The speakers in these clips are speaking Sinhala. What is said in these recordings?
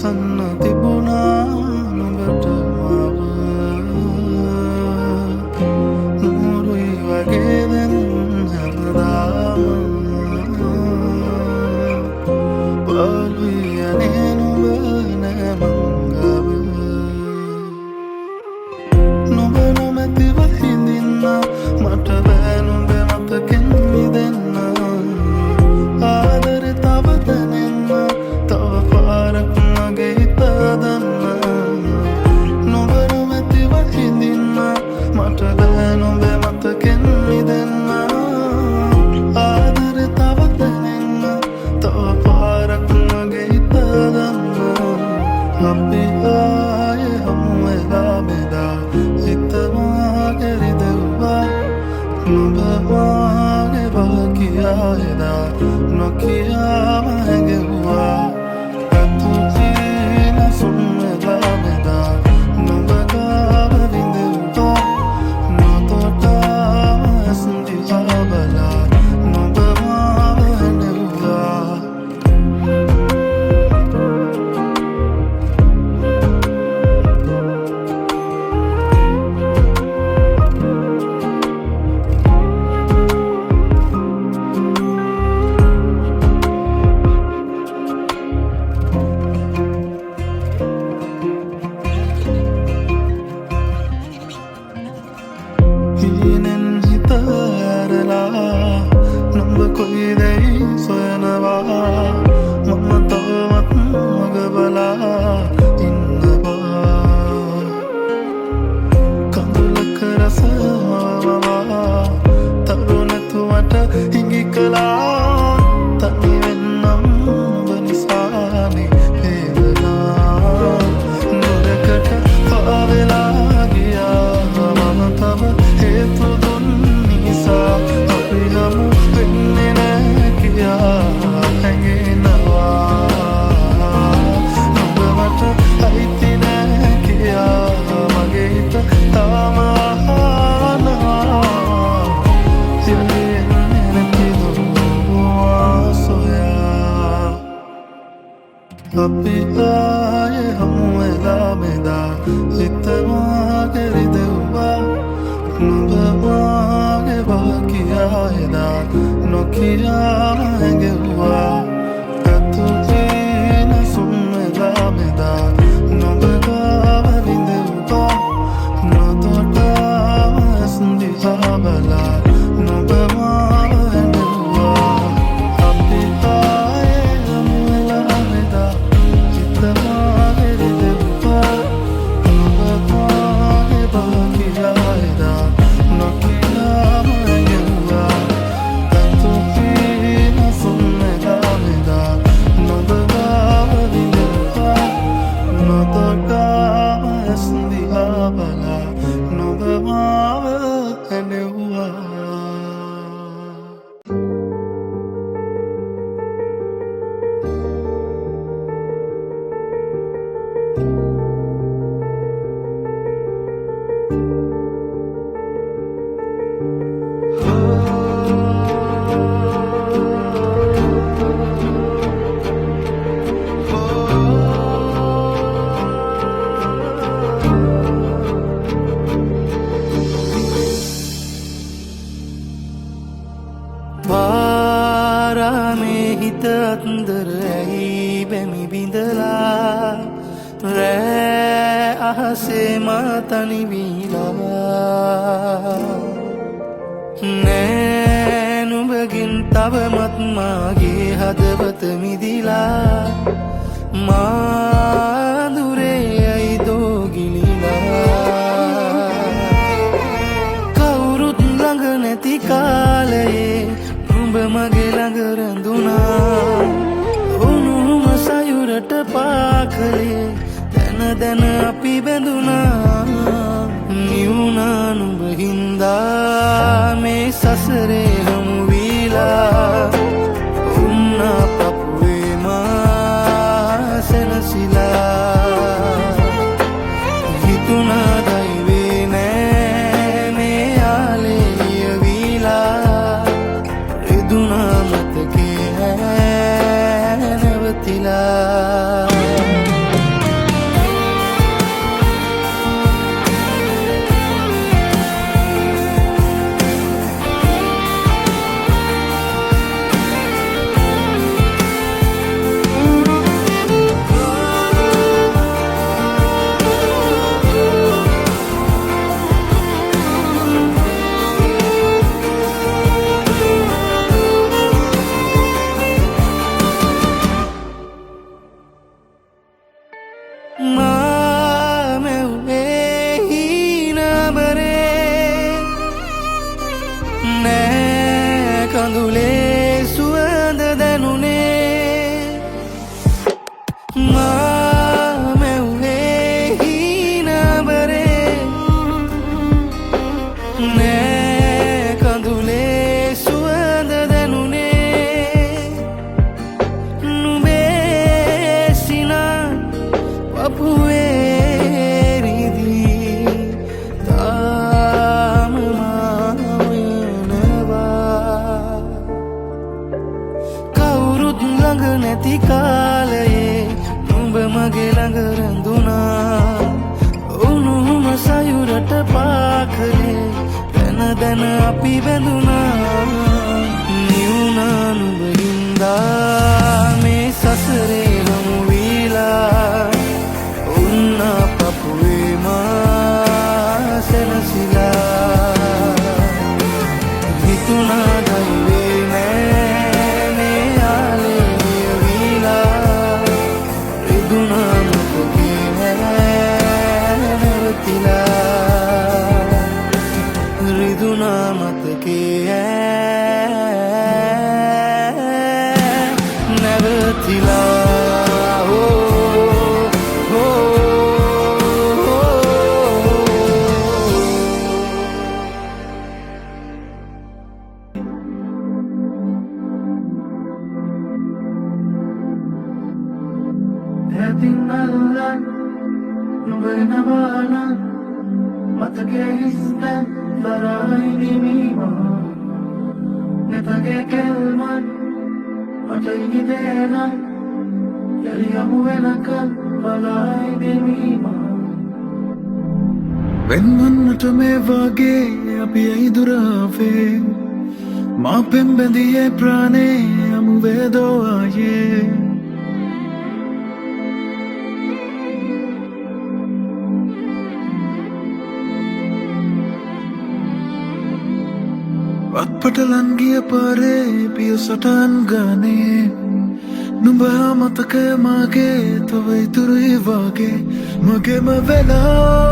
ඉවසන්න තිබුණා නුඹට මාව නුරුයි වගේ දැන් හැමදාම පාළුයි යන්නේ නුඹ නෑ මංගව නුඹ නොමැතිව හිඳින්න මට බෑ නුඹ මතකෙන් මිදෙන්න ආදරේ තව දැනෙන්න තව පාරක් මගේ හිත හදන්න නුඹ නොමැතිව හිඳින්න මට බෑ නුඹ මතකෙන් මිදෙන්න ආදරේ තව දැනෙන්න තව පාරක් මගේ හිත හදන්න අපි ආයේ හමු වෙලා බෙදා හිතවා කැරිදෙව්වා නුඹ වාගේ බාකියා එදා නොකියාම හැඟෙව්වා අතුතින සුන් වෙලා බෙදා නුඹ ගාව විඳෙව්වා නොතොටාම ඇස් දිහා බලා නුඹ මාව හැඬෙව්වා හීනෙන් හිත ඇරලා නුඹ කොයිදැයි සොයනවා මම තවමත් මග බලා ඉන්නවා කඳුලක රස හවවා තරු නැතුවට හිඟි කළා තනි වෙන්නම් නුඹ නිසානේ වේදනා නුඹකට පාවෙලා ගියා මම තව හේතු දුන් නිසා අපි හමු වෙන්නේ නෑ කියා හැඟෙනවා නුඹ මට අයිති නෑ කියා මගේ හිත තාම අහනවා යන්නේ නැති දුවා සොයා අපි ආයේ හමු වෙලා බෙදා හිතවා කැරිදෙව්වා නුඹ වාගේ බාකියා එදා නොකියාම හැඟෙව්වා අතුතින සුන් වෙලා බෙදා නුඹ ගාව විඳෙව්වා නොතොටාම ඇස් දිහා බලා නුඹ මාව හැඬෙව්වා අපි ආයේ හමු වෙලා බෙදා හිතවා කැරිදෙව්වා නුඹ වාගේ බාකියා එදා නොකියාම හැඟෙව්වා අතුතින සුන් වෙලා බෙදා නුඹ ගාව විඳෙව්වා නොතොටාම ඇස් දිහා බලා නුඹ මාව හැඬෙව්වා පාරාමේ හිත අන්දර ඇයි බැමි බිඳලා රෑ අහසේ මා තනි වීලා නෑ නුඹගෙන් තවමත් මාගේ හදවත මිදිලා මා දුරේ ඇයි දෝගිලිලා කවුරුත් ළඟ නැති කාලයේ නුඹ මගේ ළඟ රැඳුනා උණුහුම සයුරට පාකලේ දැන දැන අපි බැඳුනා නිවුණා නුඹ හින්දා මේ සසරේ හමු වීලා උන්නා පපුවේ මා සැනසිලා හිතුණා දෛවේ නෑ මේ යාලේ ලියවිලා රිදුනා මතකේ නැවතිලා නෑ කඳුලේ සුවඳ දැනුනේ නුඹේ සිනා පපුවේ රිදී තාම මායනවා කවුරුත් ළඟ නැති කාලයේ නුඹ මගේ ළඟ රැඳුනා උණුහුම සයුරට පාකලේ දැන අපි බැඳුනා නිවුණා නුඹ හින්දා මේ සසරේ හමු වීලා උන්නා පපුවේ මා සැනසිලා හිතුණා දෛවේ නෑ මේ ආලේ වීලා රිදුණා මතකේ නැවතිලා රිදුණා මතකේ නැවතිලා Tinggalan bernabalan mata kehistan barai di mima netage kelman mata ini denan dari kamu enakan balai di mima වෙන්වන්නට මේ වගේ අපි ඉදුරාවේ මා පෙම්බැඳියේ ප්‍රාණේ අමු වේදෝ ආයේ අත්පටලන් ගිය පාරේ පිය සටන් ගානේ නුඹ මතකය මගේ තව ඉතුරුයි වගේ මගේම වෙලා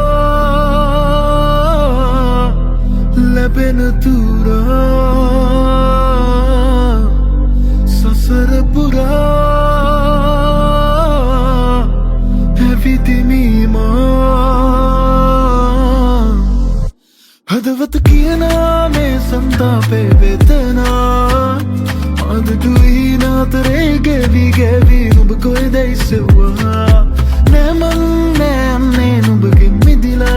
ලැබෙන තුරා සසර පුරා හැවිතිමීමා හදවත කියනා මේ संतापे वेदना आदतुई ना तेरे गेवी नुब कोई दैसवा नेमन ने नुब के मिदिला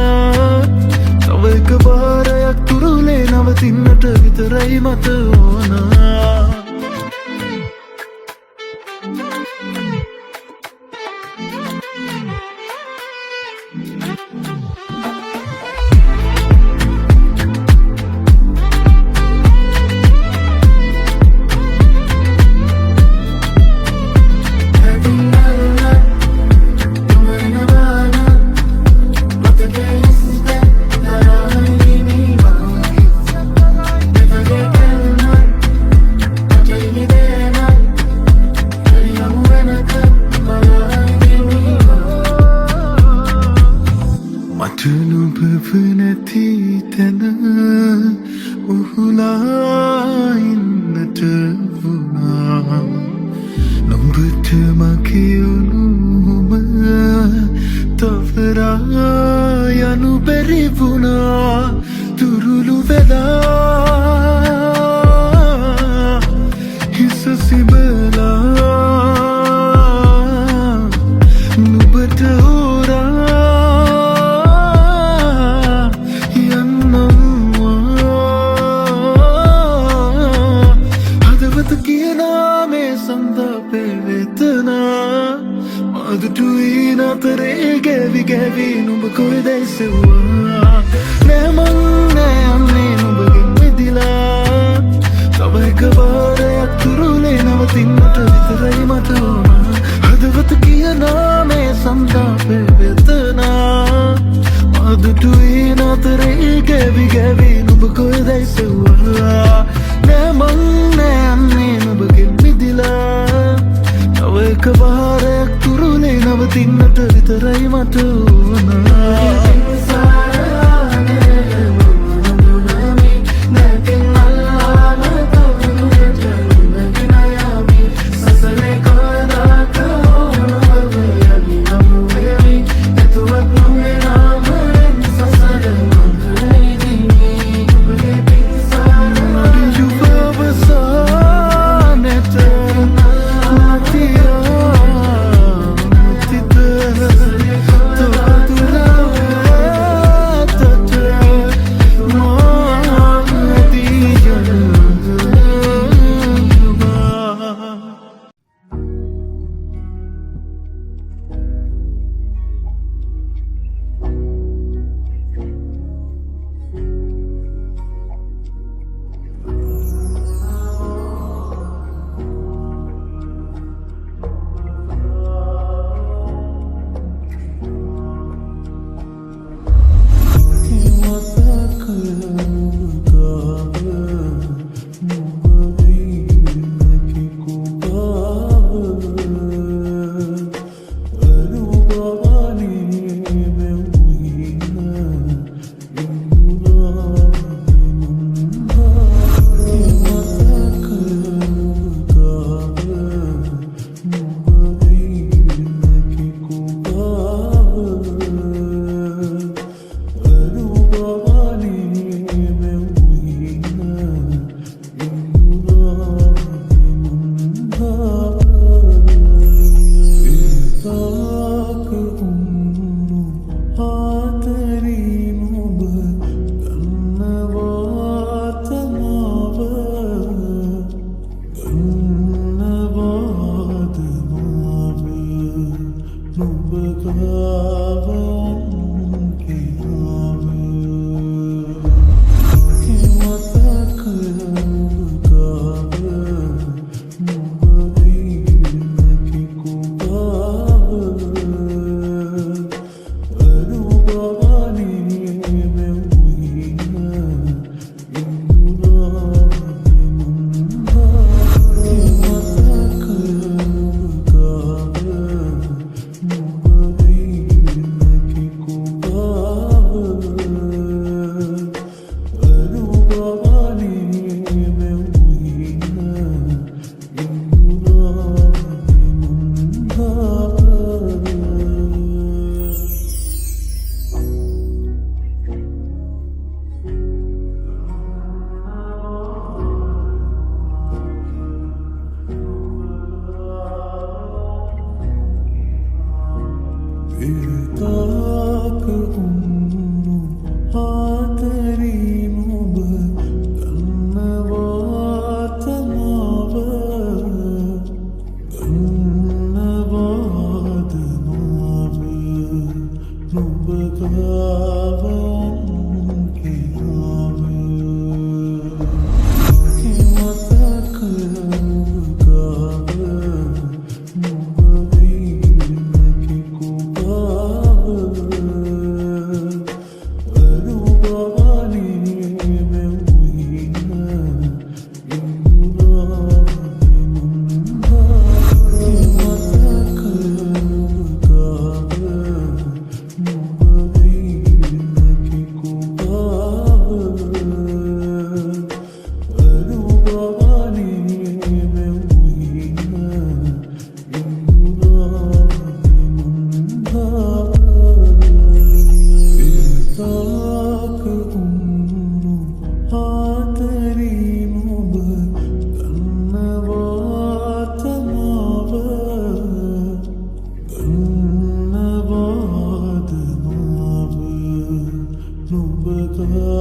तव एक बार යක් තුරුලේ නවතින්නට විතරයි මත ඕනා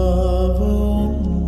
ආවොත්